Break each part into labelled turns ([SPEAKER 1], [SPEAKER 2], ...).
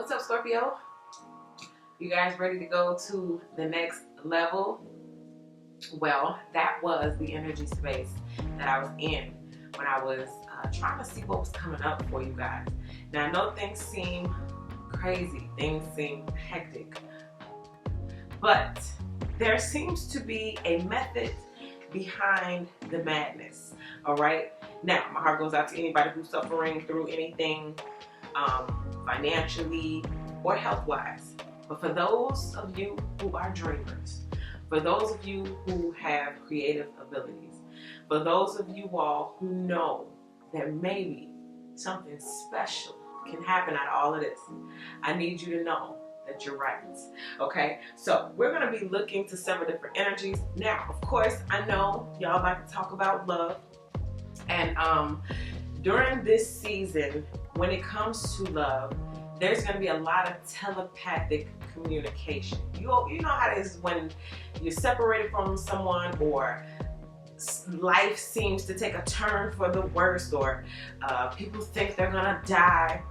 [SPEAKER 1] What's up, Scorpio? You guys ready to go to the next level? Well, that was the energy space that I was in when I was trying to see what was coming up for you guys. Now, I know things seem crazy, things seem hectic, but there seems to be a method behind the madness, all right? Now, my heart goes out to anybody who's suffering through anything financially or health-wise. But for those of you who are dreamers, for those of you who have creative abilities, for those of you all who know that maybe something special can happen out of all of this, I need you to know that you're right. Okay, so we're going to be looking to several different energies. Now, of course, I know y'all like to talk about love, and during this season, when it comes to love, there's going to be a lot of telepathic communication. You know how it is when you're separated from someone, or life seems to take a turn for the worst, or people think they're going to die.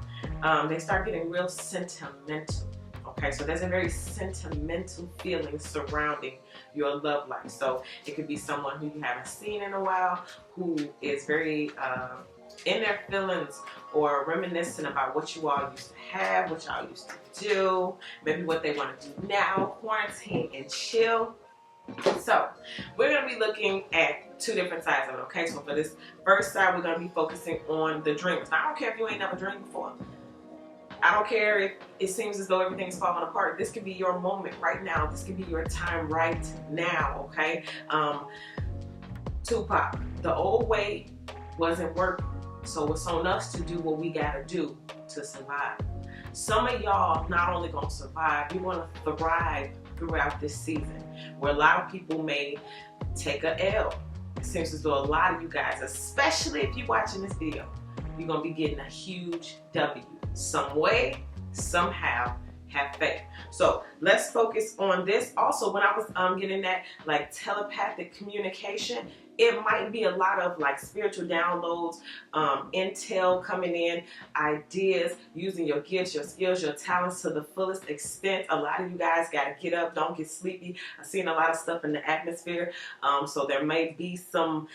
[SPEAKER 1] They start getting real sentimental. Okay, so there's a very sentimental feeling surrounding your love life. So it could be someone who you haven't seen in a while, who is very in their feelings or reminiscing about what you all used to have, what y'all used to do, maybe what they want to do now, quarantine and chill. So we're going to be looking at two different sides of it, okay? So for this first side, we're going to be focusing on the dreamers. Now, I don't care if you ain't never dreamed before. I don't care if it seems as though everything's falling apart. This could be your moment right now. This could be your time right now, okay? Tupac, the old way wasn't working. So it's on us to do what we gotta do to survive. Some of y'all not only gonna survive, you wanna thrive throughout this season, where a lot of people may take a L. It seems as though a lot of you guys, especially if you're watching this video, you're gonna be getting a huge W. Some way, somehow, have faith. So let's focus on this. Also, when I was getting that like telepathic communication, it might be a lot of like spiritual downloads, intel coming in, ideas, using your gifts, your skills, your talents to the fullest extent. A lot of you guys got to get up, don't get sleepy. I've seen a lot of stuff in the atmosphere. So there may be some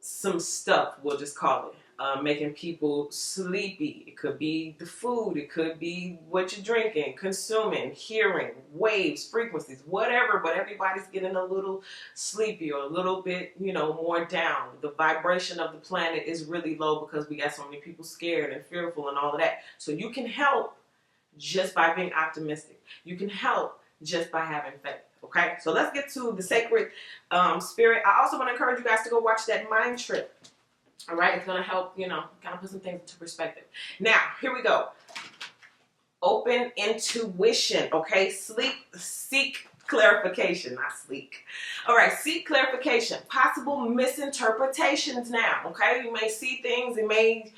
[SPEAKER 1] stuff, we'll just call it, making people sleepy. It could be the food, it could be what you're drinking, consuming, hearing, waves, frequencies, whatever, but everybody's getting a little sleepy or a little bit, more down. The vibration of the planet is really low because we got so many people scared and fearful and all of that. So you can help just by being optimistic. You can help just by having faith. Okay, so let's get to the sacred spirit. I also want to encourage you guys to go watch that mind trip. All right, it's going to help, kind of put some things into perspective. Now, here we go. Open intuition, okay? Seek clarification, not sleek. All right, seek clarification. Possible misinterpretations now, okay? You may see things, it may,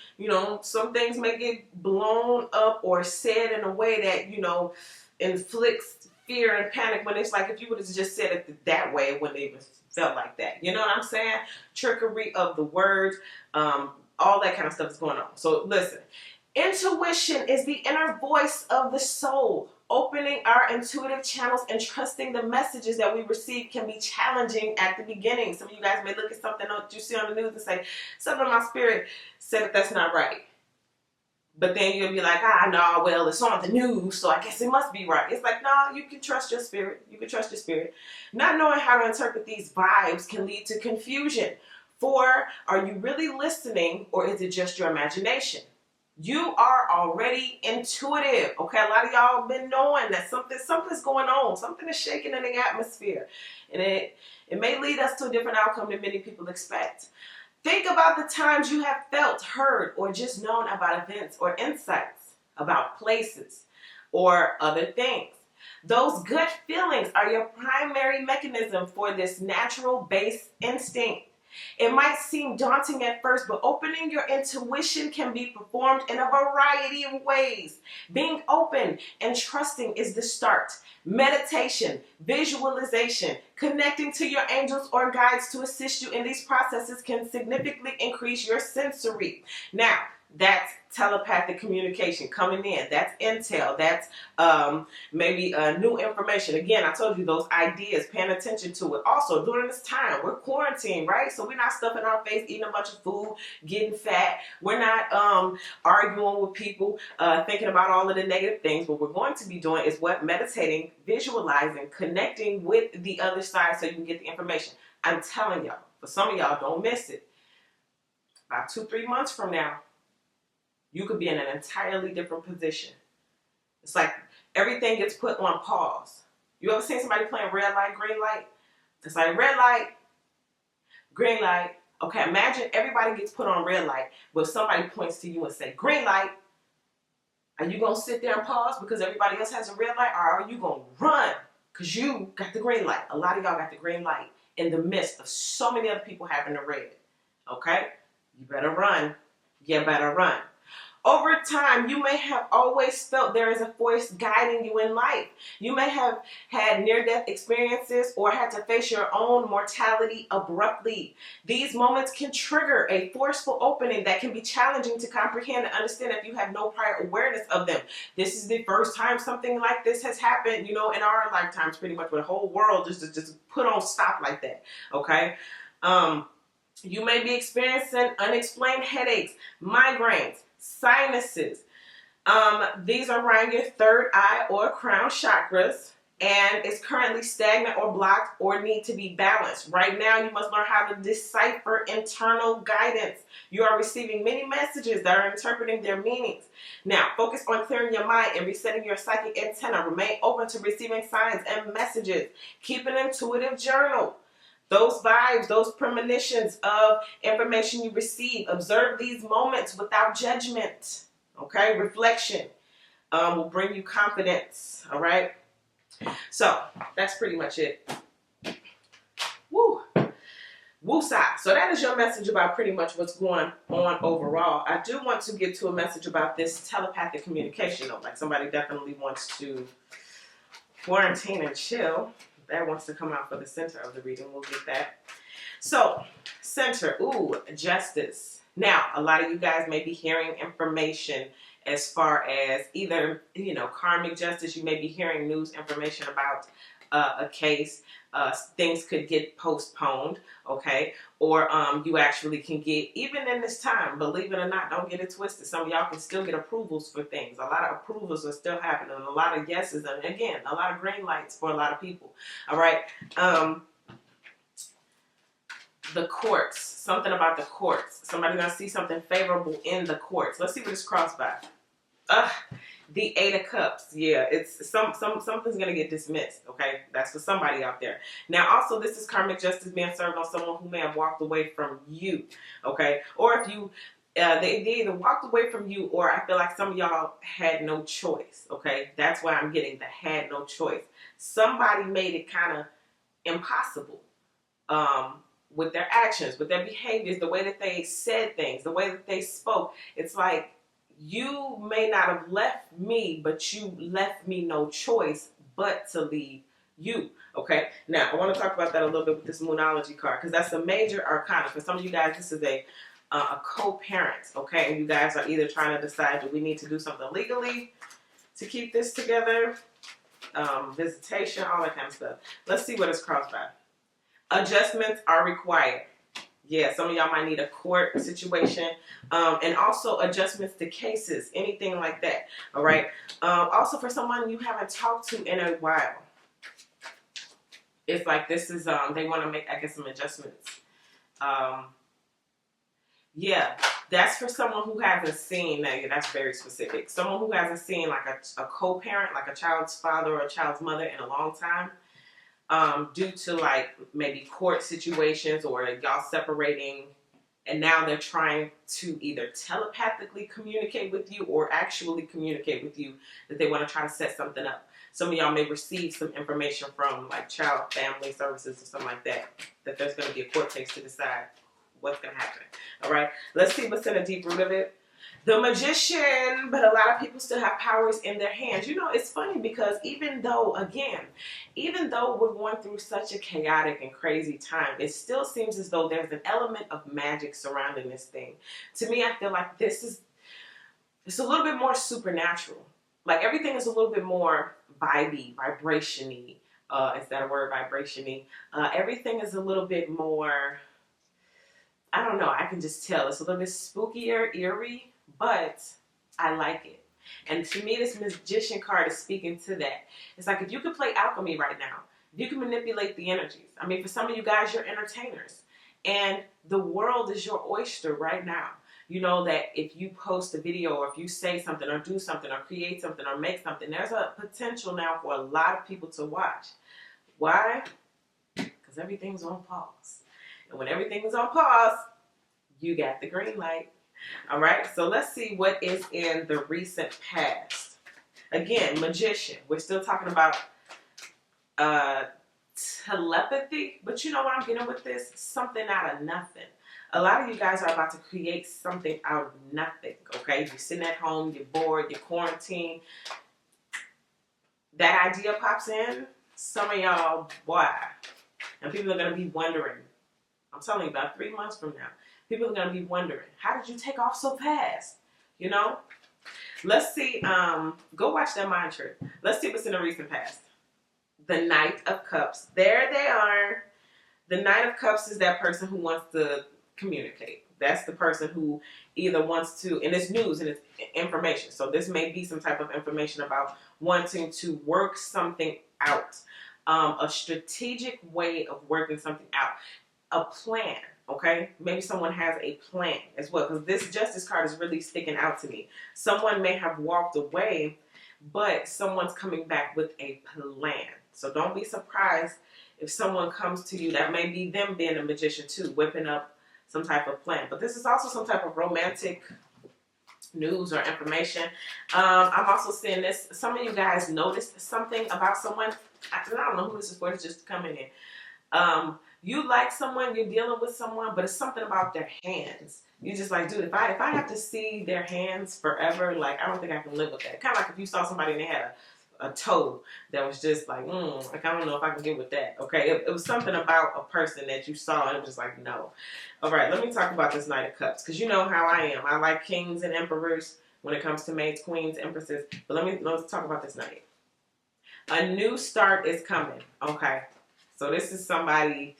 [SPEAKER 1] some things may get blown up or said in a way that, inflicts fear and panic, when it's like if you would have just said it that way, it wouldn't even felt like that. You know what I'm saying? Trickery of the words, all that kind of stuff is going on. So listen, intuition is the inner voice of the soul. Opening our intuitive channels and trusting the messages that we receive can be challenging at the beginning. Some of you guys may look at something that you see on the news and say, something in my spirit said that's not right. But then you'll be like, no, well, it's on the news, so I guess it must be right. It's like, no, you can trust your spirit. You can trust your spirit. Not knowing how to interpret these vibes can lead to confusion. For, are you really listening, or is it just your imagination? You are already intuitive, okay? A lot of y'all have been knowing that something's going on. Something is shaking in the atmosphere. And it may lead us to a different outcome than many people expect. Think about the times you have felt, heard, or just known about events or insights about places or other things. Those gut feelings are your primary mechanism for this natural base instinct. It might seem daunting at first, but opening your intuition can be performed in a variety of ways. Being open and trusting is the start. Meditation, visualization, connecting to your angels or guides to assist you in these processes can significantly increase your sensory. Now, That's telepathic communication coming in. That's intel. That's maybe new information. Again, I told you those ideas, paying attention to it. Also, during this time, we're quarantined, right? So we're not stuffing our face, eating a bunch of food, getting fat. We're not arguing with people, thinking about all of the negative things. What we're going to be doing is what? Meditating, visualizing, connecting with the other side so you can get the information. I'm telling y'all, for some of y'all, don't miss it. About 2-3 months from now, you could be in an entirely different position. It's like everything gets put on pause. You ever seen somebody playing red light, green light? It's like red light, green light. Okay, imagine everybody gets put on red light, but somebody points to you and say, green light. Are you going to sit there and pause because everybody else has a red light? Or are you going to run because you got the green light? A lot of y'all got the green light in the midst of so many other people having the red. Okay? You better run. You better run. Over time, you may have always felt there is a voice guiding you in life. You may have had near-death experiences or had to face your own mortality abruptly. These moments can trigger a forceful opening that can be challenging to comprehend and understand if you have no prior awareness of them. This is the first time something like this has happened, in our lifetimes, pretty much, where the whole world just put on stop like that, okay? You may be experiencing unexplained headaches, migraines, sinuses. These are around your third eye or crown chakras, and it's currently stagnant or blocked or need to be balanced. Right now, you must learn how to decipher internal guidance. You are receiving many messages that are interpreting their meanings. Now, focus on clearing your mind and resetting your psychic antenna. Remain open to receiving signs and messages. Keep an intuitive journal. Those vibes, those premonitions of information you receive. Observe these moments without judgment. Okay? Reflection will bring you confidence. All right? So, that's pretty much it. Woo! Woosah. So that is your message about pretty much what's going on overall. I do want to get to a message about this telepathic communication, though. Like, somebody definitely wants to quarantine and chill. That wants to come out for the center of the reading. We'll get that. So, center. Ooh, justice. Now, a lot of you guys may be hearing information as far as either, karmic justice. You may be hearing news information about a case. Things could get postponed, okay? Or you actually can get, even in this time, believe it or not, don't get it twisted. Some of y'all can still get approvals for things. A lot of approvals are still happening. A lot of yeses, and again, a lot of green lights for a lot of people, all right? The courts, something about the courts. Somebody's going to see something favorable in the courts. Let's see what it's crossed by. The Eight of Cups. Yeah, it's something's going to get dismissed, okay? That's for somebody out there. Now, also, this is karmic justice being served on someone who may have walked away from you, okay? Or if you, they either walked away from you, or I feel like some of y'all had no choice, okay? That's why I'm getting the had no choice. Somebody made it kind of impossible with their actions, with their behaviors, the way that they said things, the way that they spoke. It's like, you may not have left me, but you left me no choice but to leave you. Okay? Now, I want to talk about that a little bit with this Moonology card, because that's a major arcana. For some of you guys, this is a co-parent. Okay? And you guys are either trying to decide, do we need to do something legally to keep this together? Visitation, all that kind of stuff. Let's see what it's crossed by. Adjustments are required. Yeah, some of y'all might need a court situation, and also adjustments to cases, anything like that, all right? Also, for someone you haven't talked to in a while, it's like this is, they want to make, I guess, some adjustments. Yeah, that's for someone who hasn't seen, that's very specific, someone who hasn't seen like a co-parent, like a child's father or a child's mother in a long time. Due to like maybe court situations or y'all separating, and now they're trying to either telepathically communicate with you or actually communicate with you that they want to try to set something up. Some of y'all may receive some information from like child family services or something like that, that there's going to be a court case to decide what's going to happen. All right, let's see what's in the deep root of it. The Magician, but a lot of people still have powers in their hands. It's funny because even though we're going through such a chaotic and crazy time, it still seems as though there's an element of magic surrounding this thing. To me, I feel like this is it's a little bit more supernatural. Like everything is a little bit more vibey, vibration-y. Is that a word, vibration-y? Everything is a little bit more, I don't know, I can just tell. It's a little bit spookier, eerie, but I like it. And to me, this magician card is speaking to that. It's like if you could play alchemy right now, if you can manipulate the energies. I mean, for some of you guys, you're entertainers. And the world is your oyster right now. You know that if you post a video or if you say something or do something or create something or make something, there's a potential now for a lot of people to watch. Why? Because everything's on pause. And when everything is on pause, you got the green light. All right, so let's see what is in the recent past. Again, magician. We're still talking about telepathy, but you know what I'm getting with this? Something out of nothing. A lot of you guys are about to create something out of nothing, okay? You're sitting at home, you're bored, you're quarantined. That idea pops in. Some of y'all, boy, and people are going to be wondering. I'm telling you, about 3 months from now, people are going to be wondering, how did you take off so fast? You know? Let's see. Go watch that mind trick. Let's see what's in the recent past. The Knight of Cups. There they are. The Knight of Cups is that person who wants to communicate. That's the person who either wants to, and it's news and it's information. So this may be some type of information about wanting to work something out. A strategic way of working something out. A plan, okay? Maybe someone has a plan as well, because this Justice card is really sticking out to me. Someone may have walked away, but someone's coming back with a plan. So don't be surprised if someone comes to you. That may be them being a magician too, whipping up some type of plan. But this is also some type of romantic news or information. I'm also seeing this. Some of you guys noticed something about someone. I don't know who this is for. It's just coming in. You like someone, you're dealing with someone, but it's something about their hands. You just like, dude, if I have to see their hands forever, like, I don't think I can live with that. Kind of like if you saw somebody and they had a toe that was just like, like, I don't know if I can get with that. Okay, it was something about a person that you saw and it was just like, no. All right, let me talk about this Knight of Cups, because you know how I am. I like kings and emperors when it comes to maids, queens, empresses. But let's talk about this Knight. A new start is coming. Okay. So this is somebody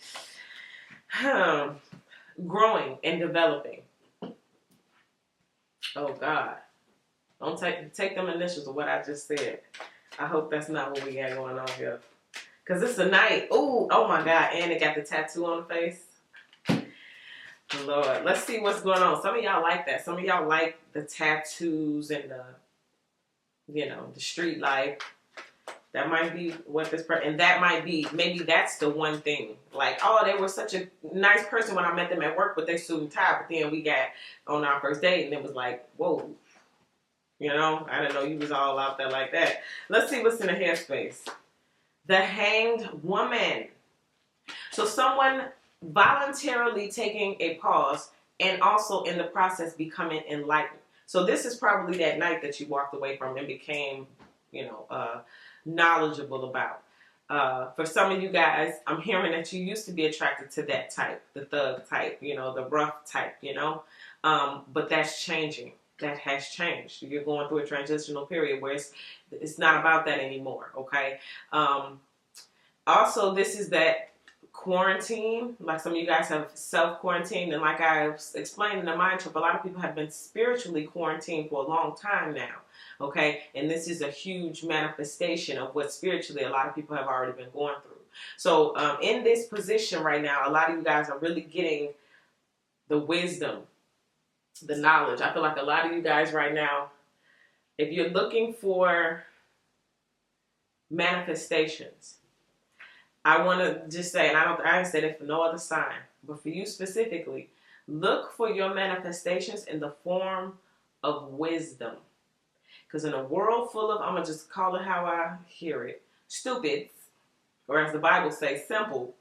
[SPEAKER 1] growing and developing. Oh God. Don't take them initials of what I just said. I hope that's not what we got going on here. Because it's a Knight. Ooh, oh my God. And it got the tattoo on the face. Lord. Let's see what's going on. Some of y'all like that. Some of y'all like the tattoos and the street life. That might be what this person, and that might be, maybe that's the one thing. Like, oh, they were such a nice person when I met them at work, but they suit and tie. But then we got on our first date, and it was like, whoa. You know, I didn't know you was all out there like that. Let's see what's in the headspace. The Hanged Woman. So someone voluntarily taking a pause and also in the process becoming enlightened. So this is probably that night that you walked away from and became, knowledgeable about. For some of you guys, I'm hearing that you used to be attracted to that type, the thug type, the rough type, but that's changing. That has changed. You're going through a transitional period where it's not about that anymore, okay? Also, this is that quarantine. Like some of you guys have self-quarantined, and like I explained in the Mind Trip, a lot of people have been spiritually quarantined for a long time now. Okay, and this is a huge manifestation of what spiritually a lot of people have already been going through. So in this position right now, a lot of you guys are really getting the wisdom, the knowledge. I feel like a lot of you guys right now, if you're looking for manifestations, I want to just say, and I said it for no other sign, but for you specifically, look for your manifestations in the form of wisdom. Because in a world full of, I'm going to just call it how I hear it, stupids, or as the Bible says, simple,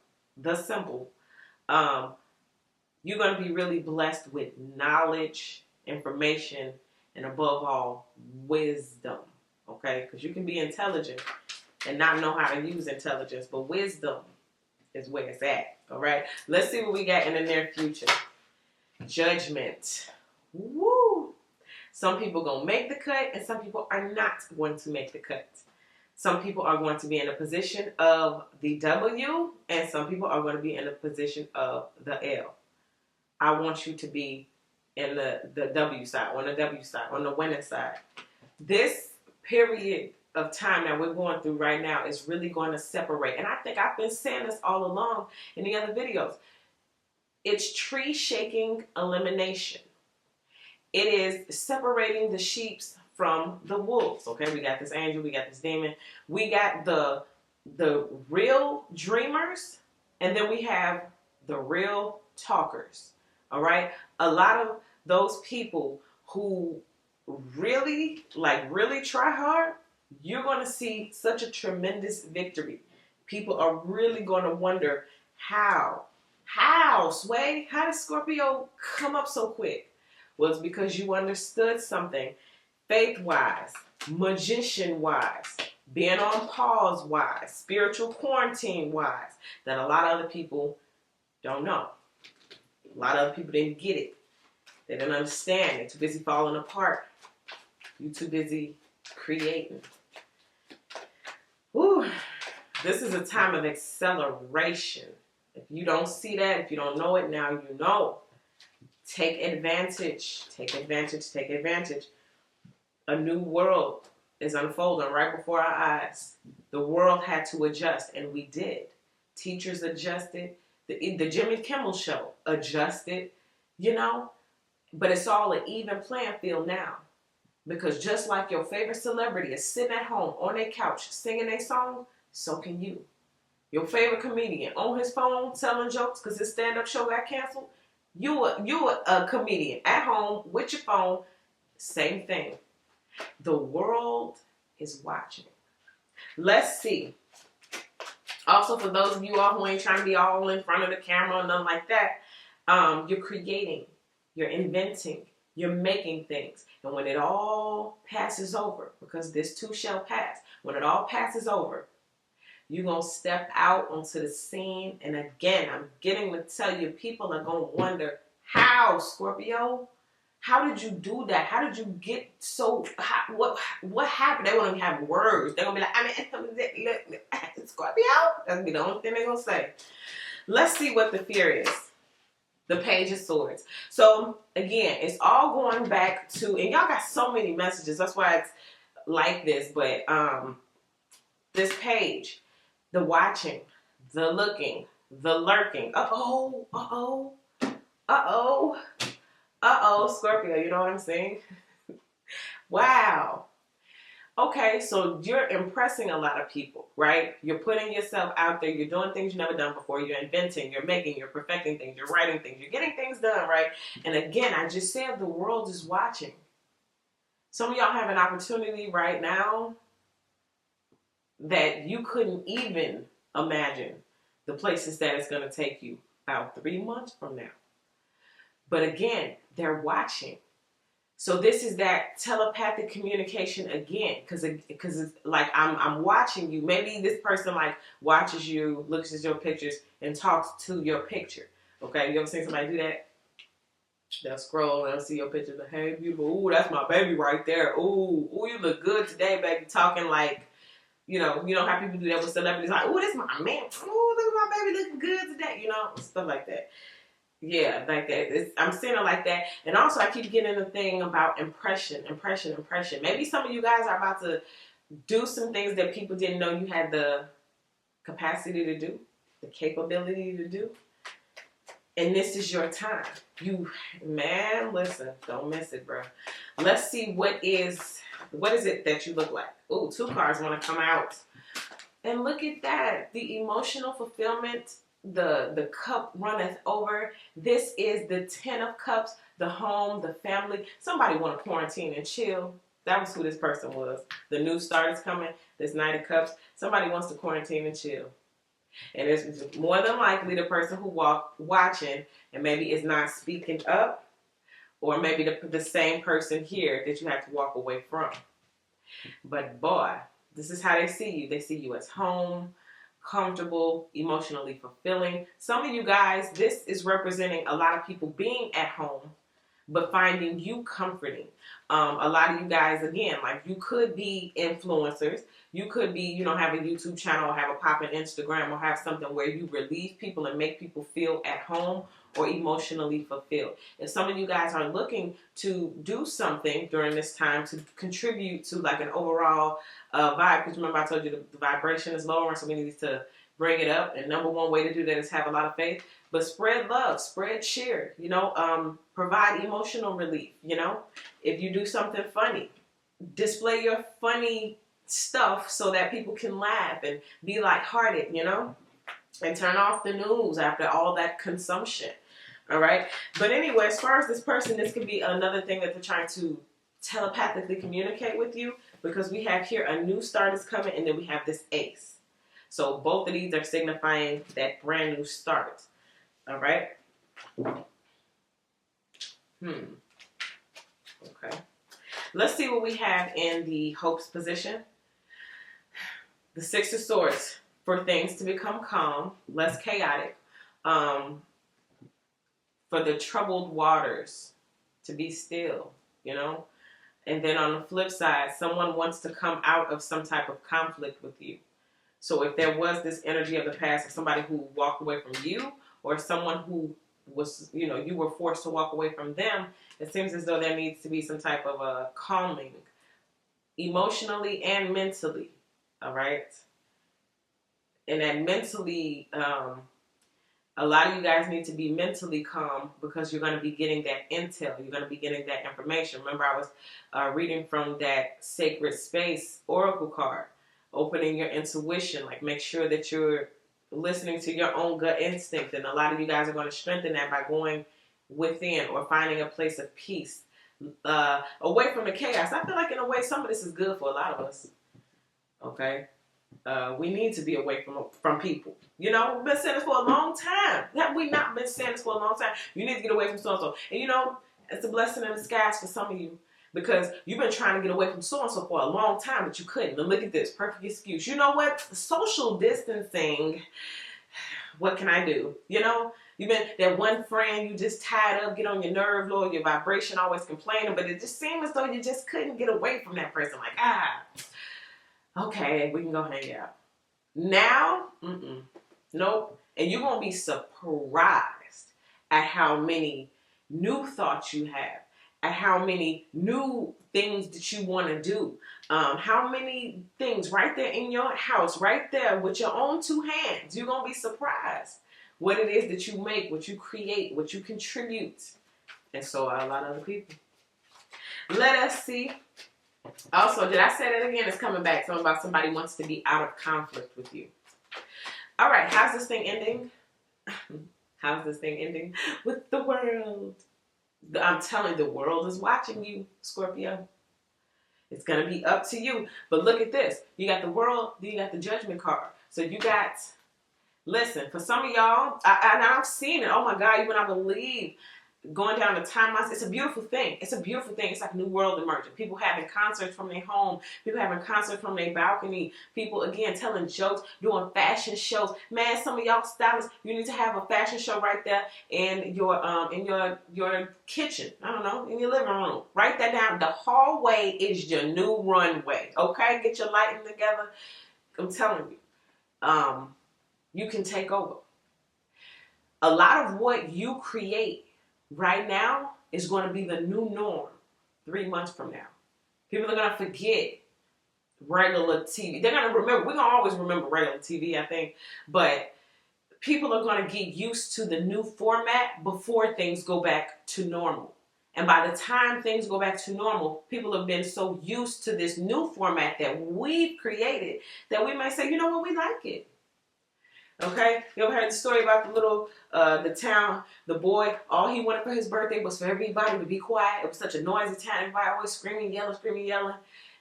[SPEAKER 1] you're going to be really blessed with knowledge, information, and above all, wisdom, okay? Because you can be intelligent and not know how to use intelligence, but wisdom is where it's at, all right? Let's see what we got in the near future. Judgment. Woo! Some people going to make the cut, and some people are not going to make the cut. Some people are going to be in a position of the W, and some people are going to be in a position of the L. I want you to be in the W side, on the W side, on the winning side. This period of time that we're going through right now is really going to separate. And I think I've been saying this all along in the other videos. It's tree shaking elimination. It is separating the sheeps from the wolves. Okay, we got this angel, we got this demon, we got the real dreamers, and then we have the real talkers. All right, a lot of those people who really try hard, you're going to see such a tremendous victory. People are really going to wonder how Sway, how did Scorpio come up so quick? Well, it's because you understood something faith-wise, magician-wise, being on pause-wise, spiritual quarantine-wise, that a lot of other people don't know. A lot of other people didn't get it. They didn't understand. They're too busy falling apart. You're too busy creating. Ooh, this is a time of acceleration. If you don't see that, if you don't know it, now you know. Take advantage. Take advantage. Take advantage. A new world is unfolding right before our eyes. The world had to adjust, and we did. Teachers adjusted. The Jimmy Kimmel Show adjusted, you know. But it's all an even playing field now. Because just like your favorite celebrity is sitting at home on their couch singing their song, so can you. Your favorite comedian on his phone telling jokes because his stand-up show got canceled. You a comedian at home with your phone. Same thing. The world is watching. Let's see. Also, for those of you all who ain't trying to be all in front of the camera and nothing like that, you're creating, you're inventing, you're making things. And when it all passes over, because this too shall pass, when it all passes over, you're going to step out onto the scene. And again, I'm getting to tell you, people are going to wonder, how, Scorpio? How did you do that? How did you get so, what happened? They won't even have words. They're going to be like, Scorpio? That's the only thing they're going to say. Let's see what the fear is. The Page of Swords. So, again, it's all going back to, and y'all got so many messages. That's why it's like this. But this page, the watching, the looking, the lurking. Scorpio, you know what I'm saying? Wow. Okay, so you're impressing a lot of people, right? You're putting yourself out there. You're doing things you've never done before. You're inventing, you're making, you're perfecting things, you're writing things, you're getting things done, right? And again, I just said the world is watching. Some of y'all have an opportunity right now that you couldn't even imagine the places that it's going to take you about 3 months from now. But again, they're watching. So this is that telepathic communication again, because it's like I'm watching you. Maybe this person like watches you, looks at your pictures, and talks to your picture. Okay, you ever seen somebody do that? They'll scroll and they'll see your picture. Like, hey, beautiful. Ooh, that's my baby right there. Ooh, you look good today, baby. Talking like, you know how people do that with celebrities. Like, ooh, this is my man. Ooh, look at my baby looking good today. You know, stuff like that. Yeah, like that. I'm seeing it like that. And also, I keep getting the thing about impression. Maybe some of you guys are about to do some things that people didn't know you had the capacity to do, the capability to do. And this is your time. Listen, don't miss it, bro. Let's see what is it that you look like. Ooh, 2 cards want to come out. And look at that. The emotional fulfillment. The cup runneth over. This is the 10 of Cups, the home, the family. Somebody want to quarantine and chill. That was who this person was. The new start is coming. This Knight of Cups. Somebody wants to quarantine and chill. And it's more than likely the person who watching and maybe is not speaking up, or maybe the same person here that you have to walk away from. But boy, this is how they see you. They see you as home, comfortable, emotionally fulfilling. Some of you guys, this is representing a lot of people being at home, but finding you comforting. A lot of you guys, again, like you could be influencers. You could be, you know, have a YouTube channel or have a poppin' Instagram or have something where you relieve people and make people feel at home or emotionally fulfilled. If some of you guys are looking to do something during this time to contribute to like an overall vibe, because remember I told you the vibration is lower, so we need to bring it up. And number one way to do that is have a lot of faith. But spread love, spread cheer, you know, provide emotional relief, you know. If you do something funny, display your funny stuff so that people can laugh and be lighthearted, you know. And turn off the news after all that consumption, all right? But anyway, as far as this person, this could be another thing that they're trying to telepathically communicate with you, because we have here a new start is coming, and then we have this ace. So both of these are signifying that brand new start. All right. Okay. Let's see what we have in the hopes position. The Six of Swords, for things to become calm, less chaotic. For the troubled waters to be still, you know. And then on the flip side, someone wants to come out of some type of conflict with you. So if there was this energy of the past of somebody who walked away from you, or someone who was, you know, you were forced to walk away from them, it seems as though there needs to be some type of a calming, emotionally and mentally, all right? And that mentally, a lot of you guys need to be mentally calm, because you're going to be getting that intel. You're going to be getting that information. Remember, I was reading from that Sacred Space Oracle card, opening your intuition. Like, make sure that you're listening to your own gut instinct. And a lot of you guys are going to strengthen that by going within or finding a place of peace, away from the chaos. I feel like in a way some of this is good for a lot of us. Okay? We need to be away from people. You know, we've been saying this for a long time. Have we not been saying this for a long time? You need to get away from so-and-so. And you know, it's a blessing in disguise for some of you, because you've been trying to get away from so-and-so for a long time, but you couldn't. And look at this, perfect excuse. You know what? Social distancing, what can I do? You know, you've been that one friend you just tied up, get on your nerve, Lord, your vibration, always complaining, but it just seemed as though you just couldn't get away from that person. Like, okay, we can go hang out. Now, nope. And you're going to be surprised at how many new thoughts you have, at how many new things that you want to do, how many things right there in your house, right there with your own two hands. You're going to be surprised what it is that you make, what you create, what you contribute. And so are a lot of other people. Let us see. Also, did I say that again? It's coming back. Something about somebody wants to be out of conflict with you. All right, how's this thing ending? How's this thing ending? With the world. I'm telling you, the world is watching you, Scorpio. It's going to be up to you. But look at this. You got the world, then you got the judgment card. So you got, listen, for some of y'all, I've seen it. Oh my God, you would not believe. Going down the timelines, it's a beautiful thing. It's a beautiful thing. It's like a new world emerging. People having concerts from their home. People having concerts from their balcony. People, again, telling jokes, doing fashion shows. Man, some of y'all stylists, you need to have a fashion show right there in your kitchen. I don't know, in your living room. Write that down. The hallway is your new runway. Okay? Get your lighting together. I'm telling you. You can take over. A lot of what you create right now is going to be the new norm 3 months from now. People are going to forget regular TV. They're going to remember. We're going to always remember regular TV, I think. But people are going to get used to the new format before things go back to normal. And by the time things go back to normal, people have been so used to this new format that we've created that we may say, you know what, we like it. Okay, you ever heard the story about the little, the boy, all he wanted for his birthday was for everybody to be quiet. It was such a noisy town, everybody always screaming, yelling.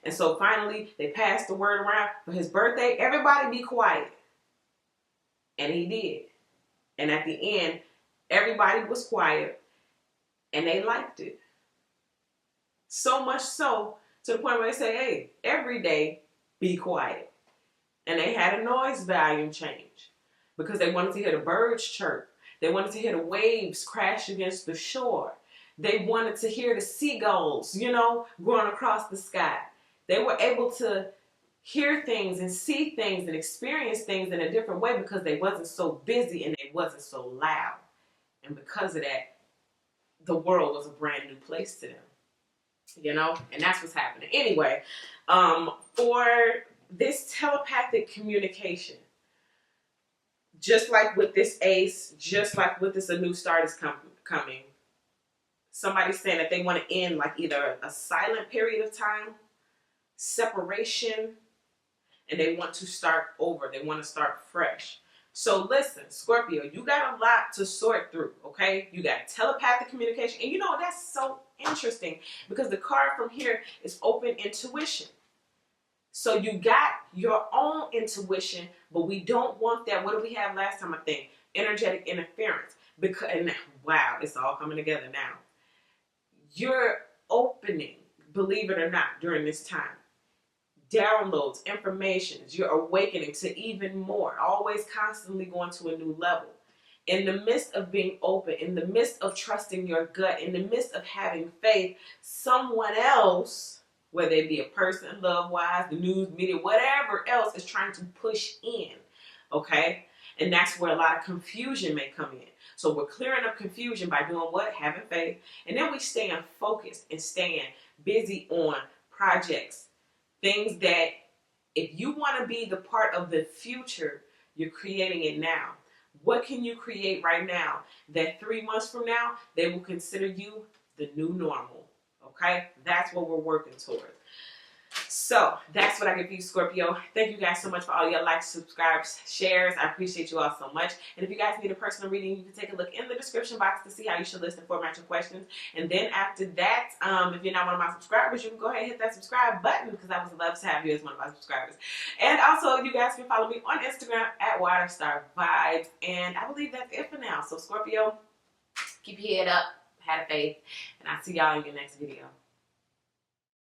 [SPEAKER 1] And so finally, they passed the word around for his birthday, everybody be quiet. And he did. And at the end, everybody was quiet, and they liked it. So much so, to the point where they say, hey, every day, be quiet. And they had a noise volume change. Because they wanted to hear the birds chirp. They wanted to hear the waves crash against the shore. They wanted to hear the seagulls, you know, going across the sky. They were able to hear things and see things and experience things in a different way because they wasn't so busy and they wasn't so loud. And because of that, the world was a brand new place to them. You know, and that's what's happening. Anyway, for this telepathic communication, just like with this ace, just like with this a new start is coming, somebody's saying that they want to end like either a silent period of time, separation, and they want to start over. They want to start fresh. So listen, Scorpio, you got a lot to sort through, okay? You got telepathic communication. And you know, that's so interesting because the card from here is open intuition. So you got your own intuition, but we don't want that. What did we have last time, I think? Energetic interference. Because, and wow, it's all coming together now. You're opening, believe it or not, during this time. Downloads, informations, you're awakening to even more, always constantly going to a new level. In the midst of being open, in the midst of trusting your gut, in the midst of having faith, someone else, whether it be a person, love-wise, the news, media, whatever else, is trying to push in, okay? And that's where a lot of confusion may come in. So we're clearing up confusion by doing what? Having faith. And then we staying focused and staying busy on projects. Things that if you want to be the part of the future, you're creating it now. What can you create right now that 3 months from now, they will consider you the new normal? Okay? That's what we're working towards. So that's what I give you, Scorpio. Thank you guys so much for all your likes, subscribes, shares. I appreciate you all so much. And if you guys need a personal reading, you can take a look in the description box to see how you should list and format your questions. And then after that, if you're not one of my subscribers, you can go ahead and hit that subscribe button because I would love to have you as one of my subscribers. And also, you guys can follow me on Instagram at WaterStarVibes. And I believe that's it for now. So Scorpio, keep your head up, have faith, and I'll see y'all in your next video.